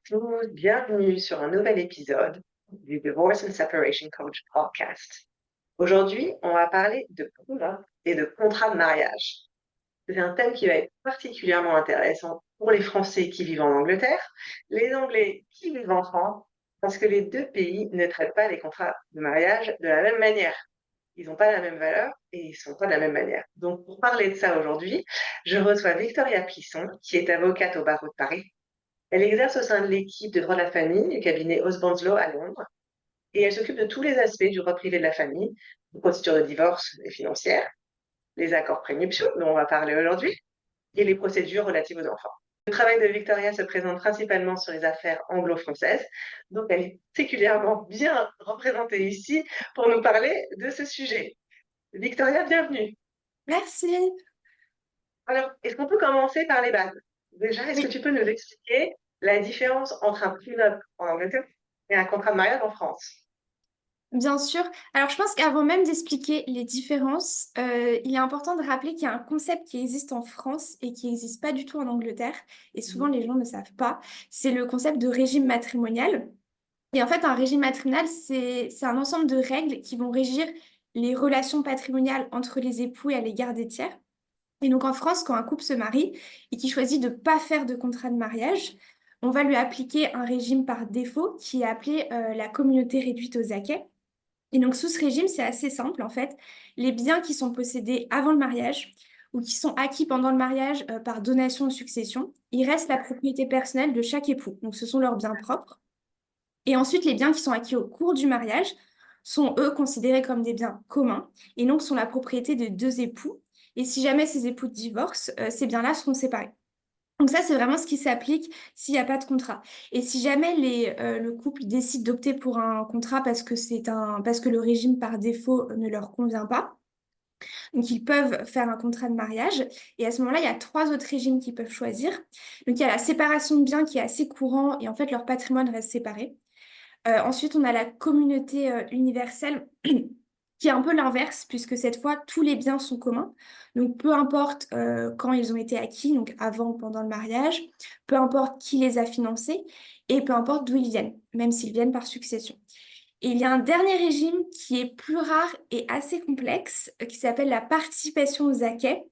tous, bienvenue sur un nouvel épisode du Divorce and Separation Coach podcast. Aujourd'hui, on va parler de couple et de contrat de mariage. C'est un thème qui va être particulièrement intéressant pour les Français qui vivent en Angleterre, les Anglais qui vivent en France, parce que les deux pays ne traitent pas les contrats de mariage de la même manière. Ils n'ont pas la même valeur et ils ne sont pas de la même manière. Donc, pour parler de ça aujourd'hui, je reçois Victoria Plisson, qui est avocate au barreau de Paris. Elle exerce au sein de l'équipe de droit de la famille du cabinet Osborne's Law à Londres et elle s'occupe de tous les aspects du droit privé de la famille, les procédures de divorce et financières, les accords prénuptiaux dont on va parler aujourd'hui et les procédures relatives aux enfants. Le travail de Victoria se présente principalement sur les affaires anglo-françaises, donc elle est particulièrement bien représentée ici pour nous parler de ce sujet. Victoria, bienvenue. Merci. Alors, est-ce qu'on peut commencer par les bases? Déjà, est-ce que Oui, tu peux nous expliquer la différence entre un prenup en Angleterre et un contrat de mariage en France? bien sûr. Alors, je pense qu'avant même d'expliquer les différences, il est important de rappeler qu'il y a un concept qui existe en France et qui n'existe pas du tout en Angleterre, et souvent Mhm. les gens ne savent pas. C'est le concept de régime matrimonial. Et en fait, un régime matrimonial, c'est un ensemble de règles qui vont régir les relations patrimoniales entre les époux et à l'égard des tiers. Et donc en France, quand un couple se marie et qu'il choisit de ne pas faire de contrat de mariage, on va lui appliquer un régime par défaut qui est appelé la communauté réduite aux acquêts. Et donc, sous ce régime, c'est assez simple, en fait. Les biens qui sont possédés avant le mariage ou qui sont acquis pendant le mariage par donation ou succession, ils restent la propriété personnelle de chaque époux. Donc, ce sont leurs biens propres. Et ensuite, les biens qui sont acquis au cours du mariage sont, eux, considérés comme des biens communs et donc sont la propriété de deux époux. Et si jamais ces époux divorcent, ces biens-là seront séparés. Donc ça, c'est vraiment ce qui s'applique s'il n'y a pas de contrat. Et si jamais le couple décide d'opter pour un contrat parce que le régime par défaut ne leur convient pas, donc ils peuvent faire un contrat de mariage. Et à ce moment-là, il y a trois autres régimes qu'ils peuvent choisir. Donc il y a la séparation de biens qui est assez courant et en fait leur patrimoine reste séparé. Ensuite, on a la communauté universelle qui est un peu l'inverse, puisque cette fois, tous les biens sont communs. Donc, peu importe quand ils ont été acquis, donc avant ou pendant le mariage, peu importe qui les a financés, et peu importe d'où ils viennent, même s'ils viennent par succession. Et il y a un dernier régime qui est plus rare et assez complexe, qui s'appelle la participation aux acquêts.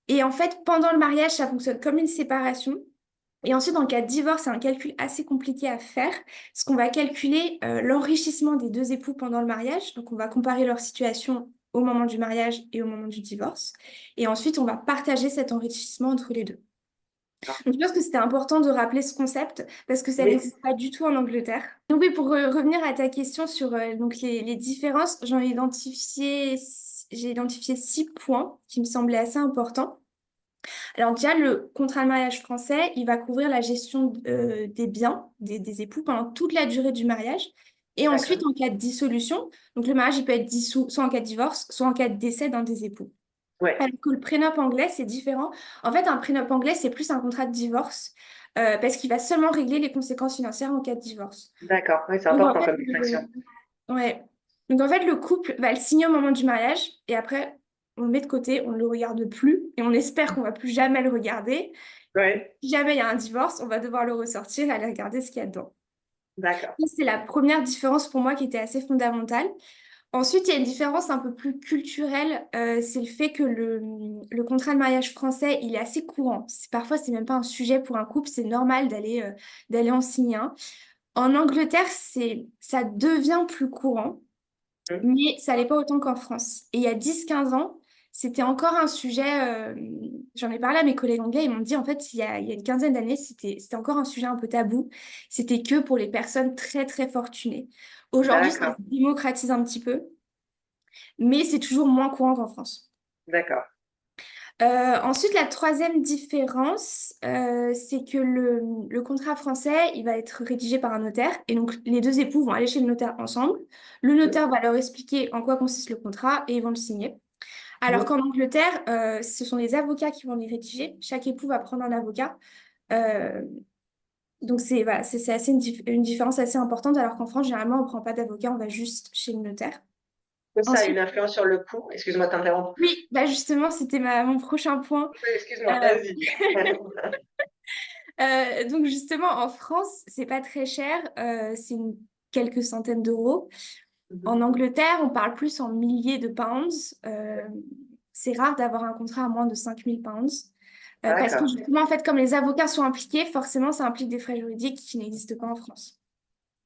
Et en fait, pendant le mariage, ça fonctionne comme une séparation. Et ensuite, dans le cas de divorce, c'est un calcul assez compliqué à faire, parce qu'on va calculer l'enrichissement des deux époux pendant le mariage. Donc, on va comparer leur situation au moment du mariage et au moment du divorce. Et ensuite, on va partager cet enrichissement entre les deux. Donc, je pense que c'était important de rappeler ce concept, parce que ça Oui, n'existe pas du tout en Angleterre. Donc, oui, pour revenir à ta question sur donc les différences, j'ai identifié 6 points qui me semblaient assez importants. Alors déjà, le contrat de mariage français, il va couvrir la gestion des biens des époux pendant toute la durée du mariage. Et ensuite, d'accord. en cas de dissolution, donc le mariage, il peut être dissous soit en cas de divorce, soit en cas de décès d'un des époux. Ouais, Alors que le prénup anglais, c'est différent. En fait, un prénup anglais, c'est plus un contrat de divorce parce qu'il va seulement régler les conséquences financières en cas de divorce. d'accord. Oui, c'est Donc en important fait, comme distinction. ouais. Donc en fait, le couple va le signer au moment du mariage et après, on le met de côté, on ne le regarde plus et on espère qu'on va plus jamais le regarder. Oui, Si jamais il y a un divorce, on va devoir le ressortir et aller regarder ce qu'il y a dedans. d'accord. Ça, c'est la première différence pour moi qui était assez fondamentale. Ensuite, il y a une différence un peu plus culturelle, c'est le fait que le contrat de mariage français, il est assez courant. Parfois, c'est même pas un sujet pour un couple, c'est normal d'aller en signer un. En Angleterre, ça devient plus courant, Mhm. mais ça l'est pas autant qu'en France. Et il y a 10 15 ans, c'était encore un sujet, j'en ai parlé à mes collègues anglais, ils m'ont dit en fait, il y a une quinzaine d'années, c'était encore un sujet un peu tabou. C'était que pour les personnes très très fortunées. Aujourd'hui, ça se D'accord, démocratise un petit peu, mais c'est toujours moins courant qu'en France. d'accord. Ensuite, la troisième différence, c'est que le contrat français, il va être rédigé par un notaire. Et donc, les deux époux vont aller chez le notaire ensemble. Le Mhm. notaire va leur expliquer en quoi consiste le contrat et ils vont le signer. Alors Mhm. qu'en Angleterre, ce sont les avocats qui vont les rédiger. Chaque époux va prendre un avocat. Euh, donc, voilà, c'est assez une différence assez importante. Alors qu'en France, généralement, on ne prend pas d'avocat, on va juste chez le notaire. Ça a une Ensuite, influence sur le coût. Excuse-moi de t'interrompre. oui, bah justement, c'était mon prochain point. Oui, excuse-moi, Euh, vas-y. Donc justement, en France, c'est pas très cher, c'est quelques centaines d'euros. En Mhm. Angleterre, on parle plus en milliers de pounds. C'est rare d'avoir un contrat à moins de 5 000 pounds. Parce que D'accord. justement, en fait, comme les avocats sont impliqués, forcément, ça implique des frais juridiques qui n'existent pas en France.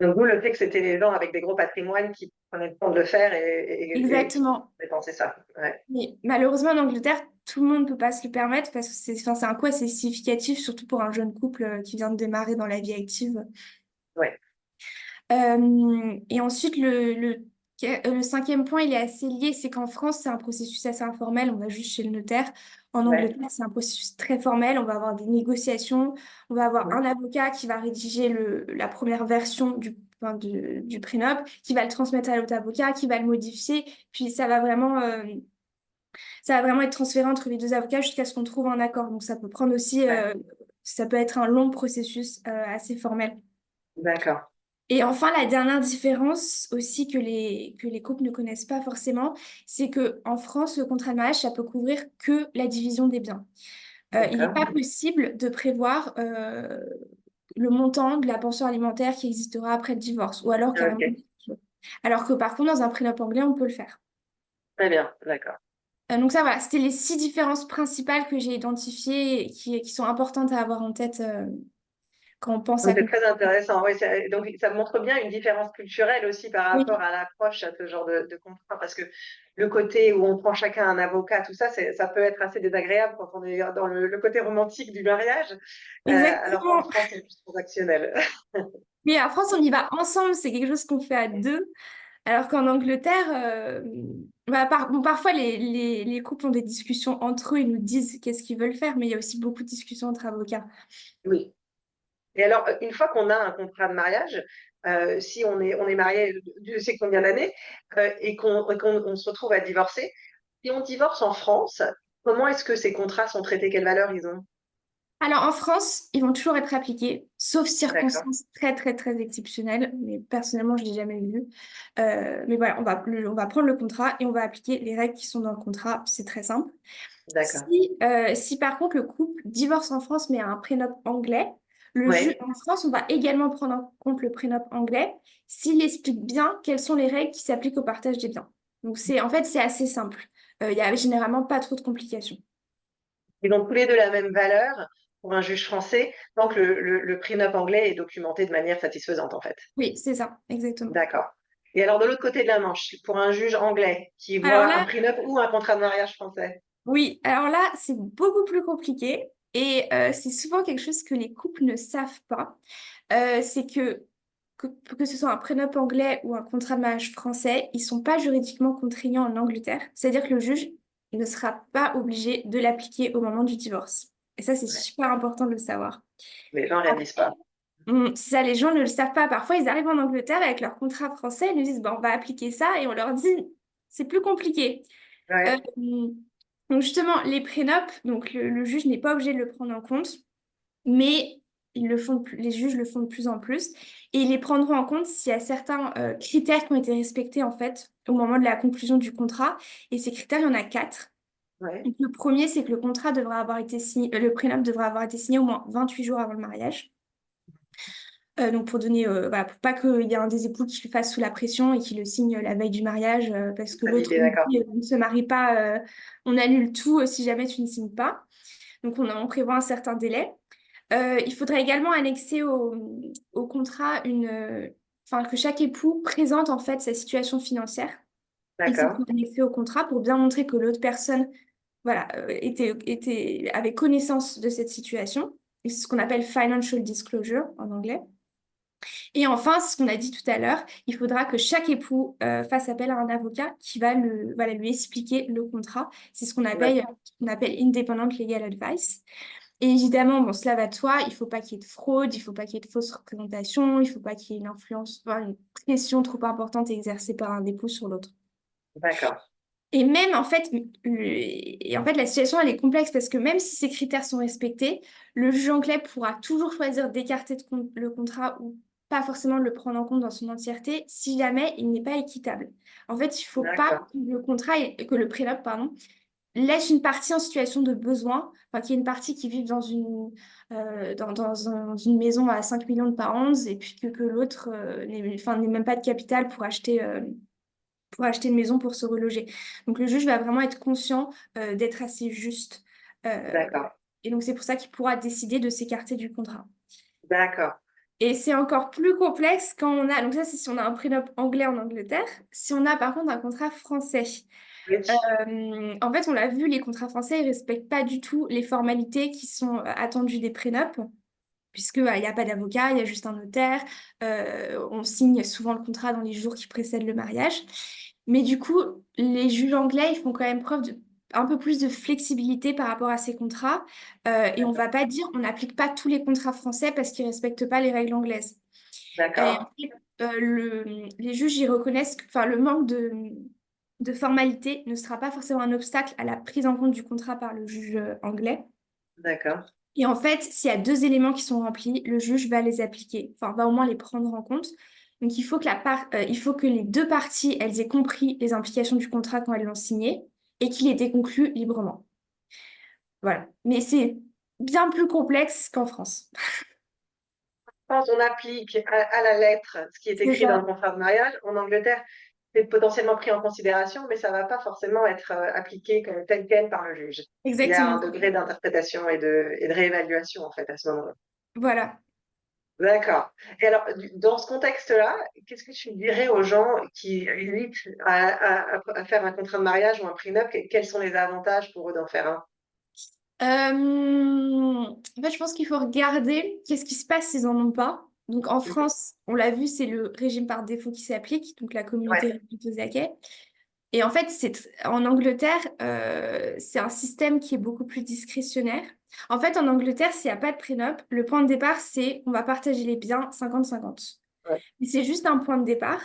Donc, vous, le fait que c'était les gens avec des gros patrimoines qui prenaient le temps de le faire et qui Exactement. dépensaient ça. Ouais. Mais malheureusement, en Angleterre, tout le monde ne peut pas se le permettre parce que enfin, c'est un coût assez significatif, surtout pour un jeune couple qui vient de démarrer dans la vie active. Ouais. Et ensuite, le cinquième point, il est assez lié, c'est qu'en France, c'est un processus assez informel, on va juste chez le notaire. En Ouais. Angleterre, c'est un processus très formel, on va avoir des négociations, on va avoir Ouais. un avocat qui va rédiger la première version enfin, du prénup, qui va le transmettre à l'autre avocat, qui va le modifier, puis ça va vraiment être transféré entre les deux avocats jusqu'à ce qu'on trouve un accord. Donc ça peut prendre aussi, Ouais. ça peut être un long processus assez formel. D'accord. Et enfin, la dernière différence aussi que les couples ne connaissent pas forcément, c'est que en France, le contrat de mariage, ça peut couvrir que la division des biens. Il n'est D'accord. pas possible de prévoir le montant de la pension alimentaire qui existera après le divorce, ou alors carrément. Ok. Alors que par contre, dans un prénup anglais, on peut le faire. Très bien. D'accord. Donc ça, voilà, c'était les 6 différences principales que j'ai identifiées et qui sont importantes à avoir en tête quand on pense Donc, à... c'est très intéressant. Oui, donc, ça montre bien une différence culturelle aussi par Oui, rapport à l'approche à ce genre de contrat. Parce que le côté où on prend chacun un avocat, tout ça, ça peut être assez désagréable quand on est dans le côté romantique du mariage. Alors qu'en exactement. France, c'est plus transactionnel. Mais en France, on y va ensemble, c'est quelque chose qu'on fait à deux. Alors qu'en Angleterre, bon, parfois les couples ont des discussions entre eux, ils nous disent qu'est-ce qu'ils veulent faire, mais il y a aussi beaucoup de discussions entre avocats. Oui. Et alors, une fois qu'on a un contrat de mariage, si on est marié, Dieu sait combien d'années, et qu'on se retrouve à divorcer, si on divorce en France, comment est-ce que ces contrats sont traités? Quelle valeur ils ont? Alors en France, ils vont toujours être appliqués, sauf D'accord, circonstances très très très exceptionnelles, mais personnellement, je ne l'ai jamais vu. Mais voilà, on va prendre le contrat et on va appliquer les règles qui sont dans le contrat, c'est très simple. d'accord. Si par contre le couple divorce en France mais a un prénup anglais, le juge Ouais, en France, on va également prendre en compte le prénup anglais s'il explique bien quelles sont les règles qui s'appliquent au partage des biens. Donc en fait, c'est assez simple. Il n'y a généralement pas trop de complications. ils ont tous les deux la même valeur pour un juge français, tant que le prénup anglais est documenté de manière satisfaisante, en fait. Oui, c'est ça, exactement. D'accord. Et alors, de l'autre côté de la Manche, pour un juge anglais qui Alors voit un là, prénup ou un contrat de mariage français. oui, alors là, c'est beaucoup plus compliqué et c'est souvent quelque chose que les couples ne savent pas. C'est que ce soit un prénup anglais ou un contrat de mariage français, ils sont pas juridiquement contraignants en Angleterre. C'est-à-dire que le juge ne sera pas obligé de l'appliquer au moment du divorce. Et ça, c'est Ouais. super important de le savoir. Les gens ne réalisent pas. C'est ça, les gens ne le savent pas. Parfois, ils arrivent en Angleterre avec leur contrat français, ils nous disent, bon, on va appliquer ça, et on leur dit, c'est plus compliqué. Euh, Ouais. donc justement, les prénops, donc le juge n'est pas obligé de le prendre en compte, mais les juges le font de plus en plus, et ils les prendront en compte s'il y a certains critères qui ont été respectés en fait au moment de la conclusion du contrat. Et ces critères, il y en a 4. Ouais. Donc, le premier, c'est que le contrat devra avoir été signé, le prénup devra avoir été signé au moins 28 jours avant le mariage. Donc pour donner, voilà, pour pas qu'il y ait un des époux qui le fasse sous la pression et qui le signe la veille du mariage, parce que Pas l'autre d'idée, lui d'accord. dit, on ne se marie pas, on annule tout si jamais tu ne signes pas. Donc on prévoit un certain délai. Il faudrait également annexer au contrat enfin que chaque époux présente en fait sa situation financière et que ça D'accord. soit annexé au contrat pour bien montrer que l'autre personne, voilà, avait connaissance de cette situation. Et c'est ce qu'on appelle financial disclosure en anglais. Et enfin, ce qu'on a dit tout à l'heure, il faudra que chaque époux fasse appel à un avocat qui va voilà, lui expliquer le contrat. C'est Ouais. ce qu'on appelle independent legal advice. Et évidemment, bon, cela va de soi, il ne faut pas qu'il y ait de fraude, il ne faut pas qu'il y ait de fausses représentations, il ne faut pas qu'il y ait une influence, enfin, une pression trop importante exercée par un époux sur l'autre. D'accord. Et même, en fait, la situation, elle est complexe parce que même si ces critères sont respectés, le juge anglais pourra toujours choisir d'écarter le contrat ou pas forcément le prendre en compte dans son entièreté si jamais il n'est pas équitable. En fait, il ne faut pas D'accord. que le prénup, pardon, laisse une partie en situation de besoin, enfin, qu'il y ait une partie qui vive dans une maison à 5 millions de pounds et puis que l'autre n'ait même pas de capital pour acheter une maison pour se reloger. Donc le juge va vraiment être conscient d'être assez juste. Euh, D'accord, et donc c'est pour ça qu'il pourra décider de s'écarter du contrat. d'accord. Et c'est encore plus complexe quand on a, donc ça c'est si on a un prénup anglais en Angleterre, si on a par contre un contrat français. Oui, En fait, on l'a vu, les contrats français, ils respectent pas du tout les formalités qui sont attendues des prénups, puisque il n'y a pas d'avocat, il y a juste un notaire. On signe souvent le contrat dans les jours qui précèdent le mariage. Mais du coup, les juges anglais, ils font quand même preuve de un peu plus de flexibilité par rapport à ces contrats. Et on va pas dire, on n'applique pas tous les contrats français parce qu'ils respectent pas les règles anglaises. Et en d'accord, fait, les juges, ils reconnaissent que, enfin, le manque de formalité ne sera pas forcément un obstacle à la prise en compte du contrat par le juge anglais. d'accord. Et en fait, s'il y a deux éléments qui sont remplis, le juge va les appliquer, enfin, va au moins les prendre en compte. Donc, il faut que les deux parties, elles aient compris les implications du contrat quand elles l'ont signé et qu'il ait été conclu librement. Voilà. Mais c'est bien plus complexe qu'en France. Quand on applique à la lettre ce qui est C'est écrit dans le ça. contrat de mariage, en Angleterre, c'est potentiellement pris en considération, mais ça ne va pas forcément être appliqué comme tel quel par le juge. Il y a un Exactement. degré d'interprétation et de réévaluation, en fait, à ce moment-là. Voilà. D'accord. Et alors, dans ce contexte-là, qu'est-ce que tu dirais aux gens qui hésitent à faire un contrat de mariage ou un prenup? Quels sont les avantages pour eux d'en faire un? En fait, je pense qu'il faut regarder qu'est-ce qui se passe s'ils n'en ont pas. Donc en Mhm. France, on l'a vu, c'est le régime par défaut qui s'applique, donc la communauté Ouais, Rete-Osaka. Et en fait, en Angleterre, c'est un système qui est beaucoup plus discrétionnaire. En fait, en Angleterre, s'il n'y a pas de prénup, le point de départ, c'est on va partager les biens 50-50. ouais. Mais c'est juste un point de départ.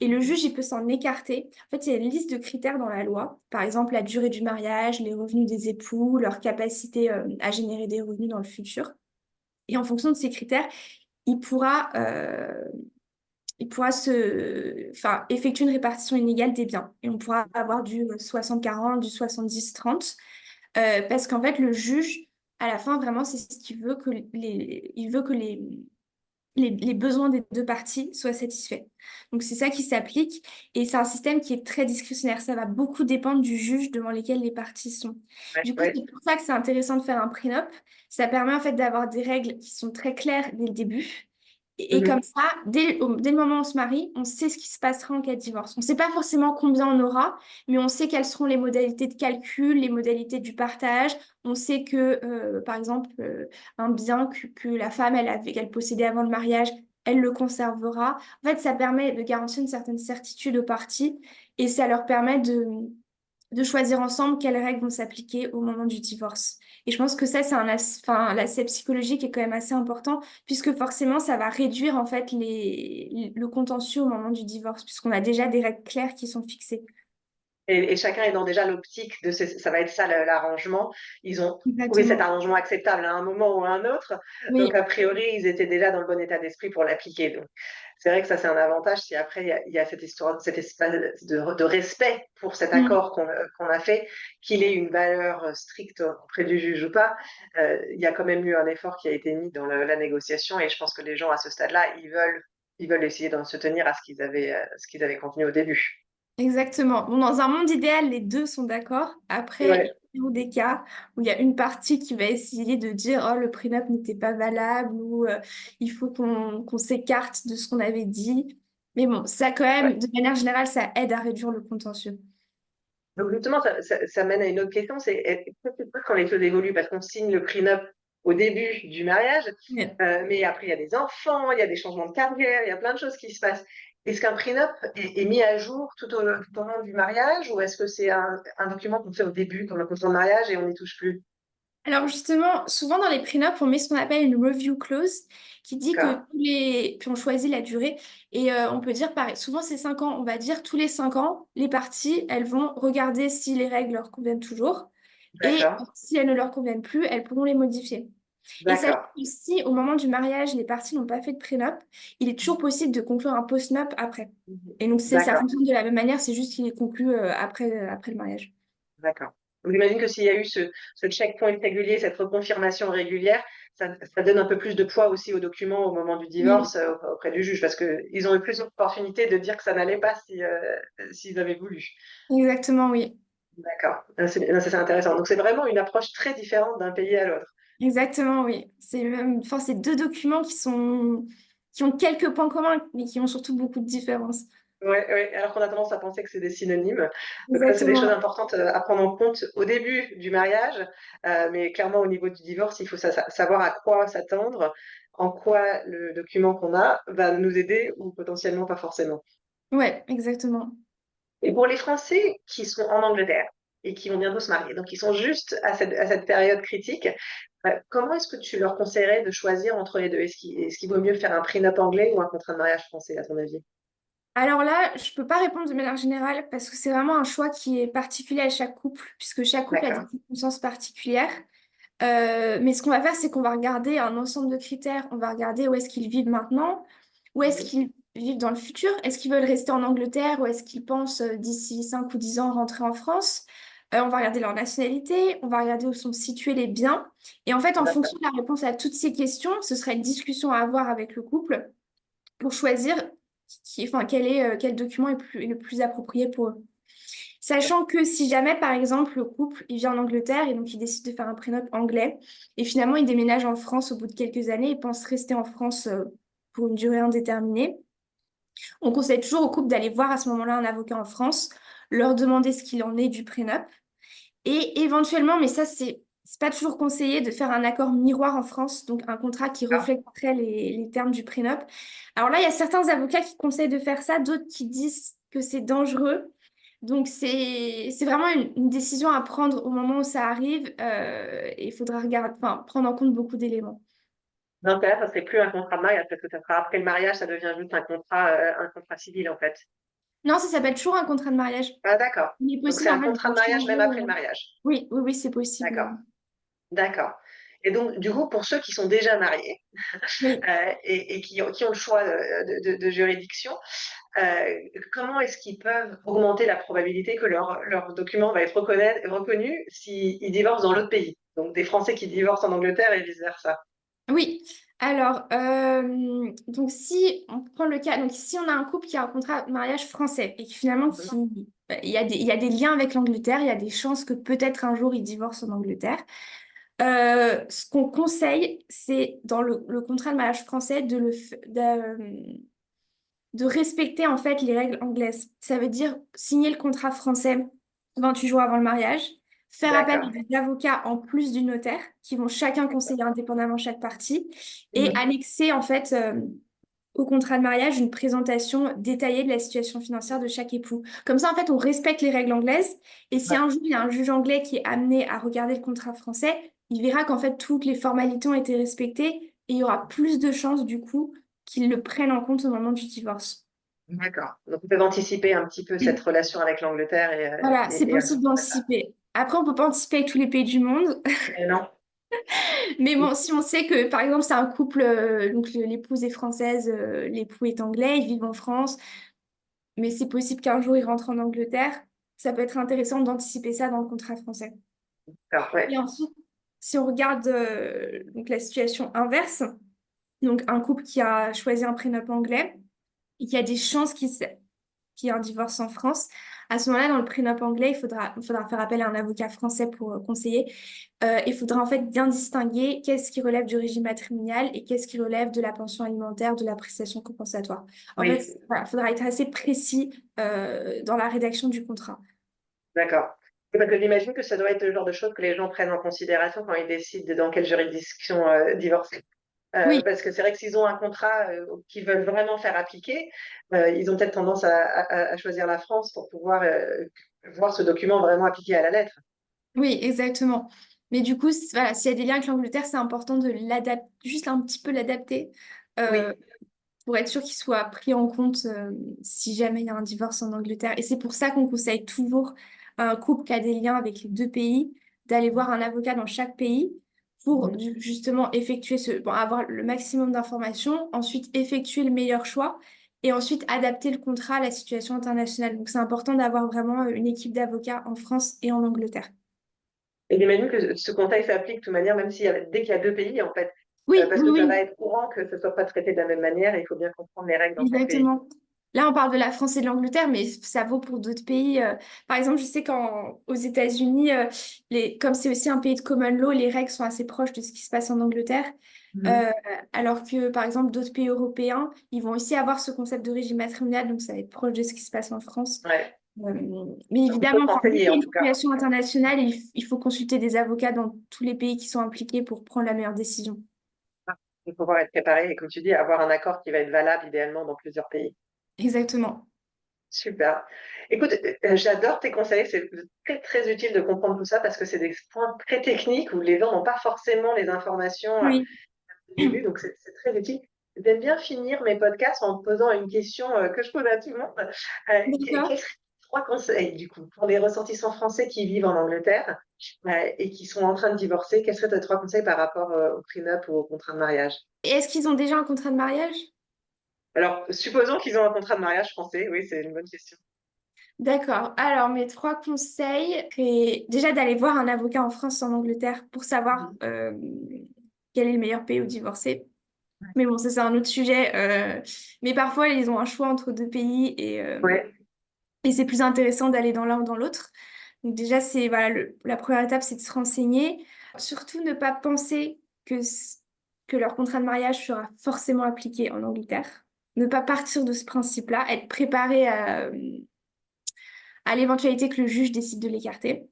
Et le juge, il peut s'en écarter. En fait, il y a une liste de critères dans la loi. Par exemple, la durée du mariage, les revenus des époux, leur capacité à générer des revenus dans le futur. Et en fonction de ces critères, il pourra, euh, enfin, effectuer une répartition inégale des biens. Et on pourra avoir du 60-40, du 70-30. Parce qu'en fait, le juge, à la fin, vraiment, c'est ce qu'il veut il veut que les besoins des deux parties soient satisfaits. Donc c'est ça qui s'applique et c'est un système qui est très discrétionnaire. Ça va beaucoup dépendre du juge devant lequel les parties sont. Ouais, Du coup, ouais. c'est pour ça que c'est intéressant de faire un prenup. Ça permet en fait d'avoir des règles qui sont très claires dès le début. Et comme Mhm. ça, dès le moment où on se marie, on sait ce qui se passera en cas de divorce. On ne sait pas forcément combien on aura, mais on sait quelles seront les modalités de calcul, les modalités du partage. On sait que, par exemple, un bien que la femme qu'elle possédait avant le mariage, elle le conservera. En fait, ça permet de garantir une certaine certitude aux parties et ça leur permet de choisir ensemble quelles règles vont s'appliquer au moment du divorce. Et je pense que ça, c'est enfin, l'aspect psychologique est quand même assez important, puisque forcément, ça va réduire en fait le contentieux au moment du divorce, puisqu'on a déjà des règles claires qui sont fixées. Et chacun est dans déjà l'optique de ça va être ça l'arrangement. Ils ont trouvé cet Exactement. arrangement acceptable à un moment ou à un autre. Donc, Oui, a priori, ils étaient déjà dans le bon état d'esprit pour l'appliquer. Donc, c'est vrai que ça, c'est un avantage si après, il y a cette histoire, cet espace de respect pour cet Mm. accord qu'on a fait, qu'il ait une valeur stricte auprès du juge ou pas. Il y a quand même eu un effort qui a été mis dans la négociation et je pense que les gens à ce stade-là, ils veulent essayer d'en se tenir à ce qu'ils avaient contenu au début. Exactement. Bon, dans un monde idéal, les deux sont d'accord. Après, il y a Ouais. toujours des cas où il y a une partie qui va essayer de dire oh, le prenup n'était pas valable ou il faut qu'on s'écarte de ce qu'on avait dit. Mais bon, ça quand Ouais. même, de manière générale, ça aide à réduire le contentieux. Donc justement, ça mène à une autre question, c'est quand les choses évoluent, parce qu'on signe le prenup au début du mariage, Ouais. mais après il y a des enfants, il y a des changements de carrière, il y a plein de choses qui se passent. Est-ce qu'un prenup est mis à jour tout au long du mariage, ou est-ce que c'est un document qu'on fait au début, comme le contrat de mariage, et on n'y touche plus? Alors justement, souvent dans les prenups, on met ce qu'on appelle une review clause qui dit que D'accord, puis on choisit la durée et on peut dire pareil, souvent c'est 5 ans, on va dire tous les 5 ans, les parties, elles vont regarder si les règles leur conviennent toujours et d'accord, si elles ne leur conviennent plus, elles pourront les modifier. Et sachant d'accord. que si au moment du mariage, les parties n'ont pas fait de prenup, il est toujours possible de conclure un post-nup après. Mhm. Et donc ça D'accord, fonctionne de la même manière, c'est juste qu'il est conclu après le mariage. d'accord. Donc, j'imagine que s'il y a eu ce checkpoint régulier, cette reconfirmation régulière, ça donne un peu plus de poids aussi aux documents au moment du Oui, divorce auprès du juge, parce qu'ils ont eu plus d'opportunités de dire que ça n'allait pas si, s'ils avaient voulu. exactement, oui. D'accord. C'est intéressant. Donc, c'est vraiment une approche très différente d'un pays à l'autre. Exactement, oui. C'est même, enfin, c'est deux documents qui ont quelques points communs, mais qui ont surtout beaucoup de différences. Ouais, ouais. Alors qu'on a tendance à penser que c'est des synonymes. Donc ça, c'est des choses Exactement. importantes à prendre en compte au début du mariage, mais clairement au niveau du divorce, il faut savoir à quoi s'attendre, en quoi le document qu'on a va nous aider ou potentiellement pas forcément. Ouais, exactement. Et pour les Français qui sont en Angleterre et qui vont bientôt se marier, donc ils sont juste à cette période critique, comment est-ce que tu leur conseillerais de choisir entre les deux? Est-ce qu'il vaut mieux faire un prenup anglais ou un contrat de mariage français, à ton avis? Alors là, je peux pas répondre de manière générale parce que c'est vraiment un choix qui est particulier à chaque couple, puisque chaque couple a des D'accord. circonstances particulières. Mais ce qu'on va faire, c'est qu'on va regarder un ensemble de critères. On va regarder où est-ce qu'ils vivent maintenant, où est-ce Mhm. qu'ils vivent dans le futur, est-ce qu'ils veulent rester en Angleterre ou est-ce qu'ils pensent d'ici 5 ou 10 ans rentrer en France. On va regarder leur nationalité, on va regarder où sont situés les biens. Et en fait, en fonction de la réponse à toutes ces questions, ce sera une discussion à avoir avec le couple pour choisir enfin, quel document est le plus approprié pour eux. Sachant que si jamais, par exemple, le couple, il vient en Angleterre et donc il décide de faire un prénup anglais, et finalement il déménage en France au bout de quelques années, il pense rester en France pour une durée indéterminée, on conseille toujours au couple d'aller voir à ce moment-là un avocat en France, leur demander ce qu'il en est du prénup, et éventuellement, mais ça c'est pas toujours conseillé, de faire un accord miroir en France, donc un contrat qui D'accord. reflèterait les termes du prénup. Alors là, il y a certains avocats qui conseillent de faire ça, d'autres qui disent que c'est dangereux. Donc c'est vraiment une décision à prendre au moment où ça arrive. Et il faudra regarder, enfin, prendre en compte beaucoup d'éléments. Dans ce cas-là, ça serait plus un contrat de mariage, parce que ça sera après le mariage, ça devient juste un contrat civil, en fait. Non, ça s'appelle toujours un contrat de mariage. Ah, d'accord. Il est Donc, possible c'est en un fait contrat de de mariage changer. même après le mariage. Oui, oui, oui, c'est possible. D'accord. D'accord. Et donc, du coup, pour ceux qui sont déjà mariés Oui. et qui ont le choix de juridiction, euh, comment est-ce qu'ils peuvent augmenter la probabilité que leur document va être reconnu s'ils divorcent dans l'autre pays? Donc, des Français qui divorcent en Angleterre et vice-versa. Oui, alors, donc si on prend le cas, donc si on a un couple qui a un contrat de mariage français et qui finalement, Mhm. il y a des liens avec l'Angleterre, il y a des chances que peut-être un jour ils divorcent en Angleterre. Ce qu'on conseille, c'est dans le contrat de mariage français de respecter en fait les règles anglaises. Ça veut dire signer le contrat français 28 jours avant le mariage, faire appel à D'accord. des avocats en plus du notaire qui vont chacun conseiller indépendamment chaque partie et Mhm. annexer en fait au contrat de mariage une présentation détaillée de la situation financière de chaque époux. Comme ça, en fait, on respecte les règles anglaises et si Ouais. un jour il y a un juge anglais qui est amené à regarder le contrat français, il verra qu'en fait toutes les formalités ont été respectées et il y aura plus de chances du coup qu'ils le prennent en compte au moment du divorce. D'accord. Donc, ils peuvent anticiper un petit peu cette relation avec l'Angleterre Voilà, c'est et possible d'anticiper. Après, on peut pas anticiper avec tous les pays du monde, non. mais bon, si on sait que, par exemple, c'est un couple, donc l'épouse est française, l'époux est anglais, ils vivent en France, mais c'est possible qu'un jour ils rentrent en Angleterre, ça peut être intéressant d'anticiper ça dans le contrat français. D'accord, ouais. Et ensuite, si on regarde donc la situation inverse, donc un couple qui a choisi un prénup anglais, il y a des chances qu'il y ait un divorce en France. À ce moment-là, dans le prénup anglais, il faudra faire appel à un avocat français pour conseiller. Il faudra en fait bien distinguer qu'est-ce qui relève du régime matrimonial et qu'est-ce qui relève de la pension alimentaire, de la prestation compensatoire. En fait, Oui, voilà, il faudra être assez précis dans la rédaction du contrat. d'accord. Oui, parce que j'imagine que ça doit être le genre de choses que les gens prennent en considération quand ils décident dans quelle juridiction divorcer. Oui, Parce que c'est vrai que s'ils ont un contrat qu'ils veulent vraiment faire appliquer, ils ont peut-être tendance à choisir la France pour pouvoir voir ce document vraiment appliqué à la lettre. oui, exactement. Mais du coup, voilà, s'il y a des liens avec l'Angleterre, c'est important de l'adapter, juste un petit peu l'adapter. euh, Oui, pour être sûr qu'il soit pris en compte si jamais il y a un divorce en Angleterre. Et c'est pour ça qu'on conseille toujours à un couple qui a des liens avec les deux pays d'aller voir un avocat dans chaque pays pour mhm. justement effectuer bon, avoir le maximum d'informations, ensuite effectuer le meilleur choix et ensuite adapter le contrat à la situation internationale. Donc c'est important d'avoir vraiment une équipe d'avocats en France et en Angleterre. Et j'imagine que ce conseil s'applique de toute manière, même dès qu'il y a deux pays, en fait, Oui, parce oui, que ça va oui. être courant que ce ne soit pas traité de la même manière et il faut bien comprendre les règles dans chaque pays. Exactement. Là, on parle de la France et de l'Angleterre, mais ça vaut pour d'autres pays. Par exemple, je sais qu'aux États-Unis, comme c'est aussi un pays de common law, les règles sont assez proches de ce qui se passe en Angleterre. Mhm. Euh, alors que, par exemple, d'autres pays européens, ils vont aussi avoir ce concept de régime matrimonial, donc ça va être proche de ce qui se passe en France. Ouais. Euh, mais Donc, il faut évidemment, se enfin, vu que renseigner c'est en une tout cas. situation internationale, il faut consulter des avocats dans tous les pays qui sont impliqués pour prendre la meilleure décision. Il faut pouvoir être préparé et, comme tu dis, avoir un accord qui va être valable idéalement dans plusieurs pays. Exactement. Super. Écoute, j'adore tes conseils. C'est très, très utile de comprendre tout ça parce que c'est des points très techniques où les gens n'ont pas forcément les informations Oui. au début, donc c'est très utile. J'aime bien finir mes podcasts en te posant une question que je pose à tout le monde. D'accord. Quels seraient tes trois conseils, du coup, pour les ressortissants français qui vivent en Angleterre et qui sont en train de divorcer? Quels seraient tes trois conseils par rapport au prenup ou au contrat de mariage? Et est-ce qu'ils ont déjà un contrat de mariage? Alors, supposons qu'ils ont un contrat de mariage français. Oui, c'est une bonne question. D'accord. Alors, mes trois conseils, c'est déjà d'aller voir un avocat en France ou en Angleterre pour savoir Mhm. quel est le meilleur pays où divorcer. Mais bon, ça, c'est un autre sujet. Mais parfois, ils ont un choix entre deux pays Ouais. et c'est plus intéressant d'aller dans l'un ou dans l'autre. Donc déjà, c'est voilà, la première étape, c'est de se renseigner. Surtout, ne pas penser que leur contrat de mariage sera forcément appliqué en Angleterre. Ne pas partir de ce principe-là, être préparé à l'éventualité que le juge décide de l'écarter.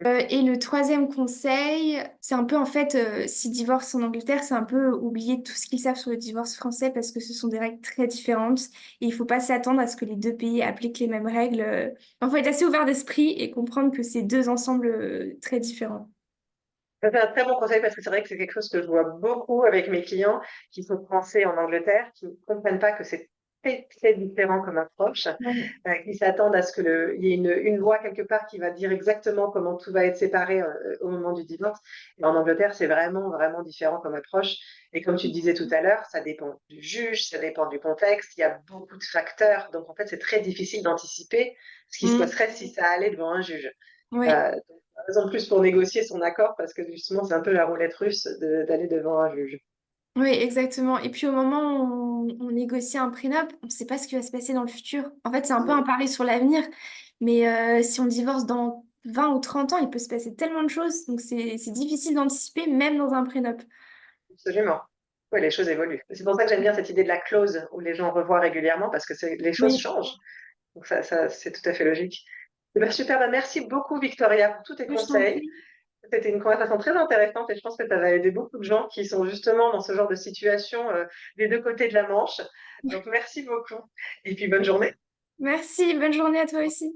Et le troisième conseil, c'est un peu en fait, s'ils divorcent en Angleterre, c'est un peu oublier tout ce qu'ils savent sur le divorce français parce que ce sont des règles très différentes et il faut pas s'attendre à ce que les deux pays appliquent les mêmes règles. Il faut être assez ouvert d'esprit et comprendre que c'est deux ensembles très différents. Ça, c'est un très bon conseil parce que c'est vrai que c'est quelque chose que je vois beaucoup avec mes clients qui sont français en Angleterre, qui ne comprennent pas que c'est très, très différent comme approche, Ouais. qui s'attendent à ce il y ait une loi quelque part qui va dire exactement comment tout va être séparé au moment du divorce. Et en Angleterre, c'est vraiment, vraiment différent comme approche. Et comme tu disais tout à l'heure, ça dépend du juge, ça dépend du contexte, il y a beaucoup de facteurs. Donc, en fait, c'est très difficile d'anticiper ce qui se Mm. passerait si ça allait devant un juge. Oui, Donc, raison de plus pour négocier son accord parce que justement, c'est un peu la roulette russe d'aller devant un juge. oui, exactement. Et puis au moment où on négocie un prénup, on ne sait pas ce qui va se passer dans le futur. En fait, c'est un peu un Mm. pari sur l'avenir. Mais si on divorce dans 20 ou 30 ans, il peut se passer tellement de choses. Donc c'est difficile d'anticiper, même dans un prénup. Absolument. Oui, les choses évoluent. C'est pour ça que j'aime bien cette idée de la clause où les gens revoient régulièrement parce que les choses Oui, changent. Donc ça c'est tout à fait logique. Eh ben, super, ben, merci beaucoup Victoria pour tous tes je t'en conseils. prie. C'était une conversation très intéressante et je pense que ça va aider beaucoup de gens qui sont justement dans ce genre de situation des deux côtés de la Manche. Donc merci beaucoup et puis bonne journée. Merci, bonne journée à toi aussi.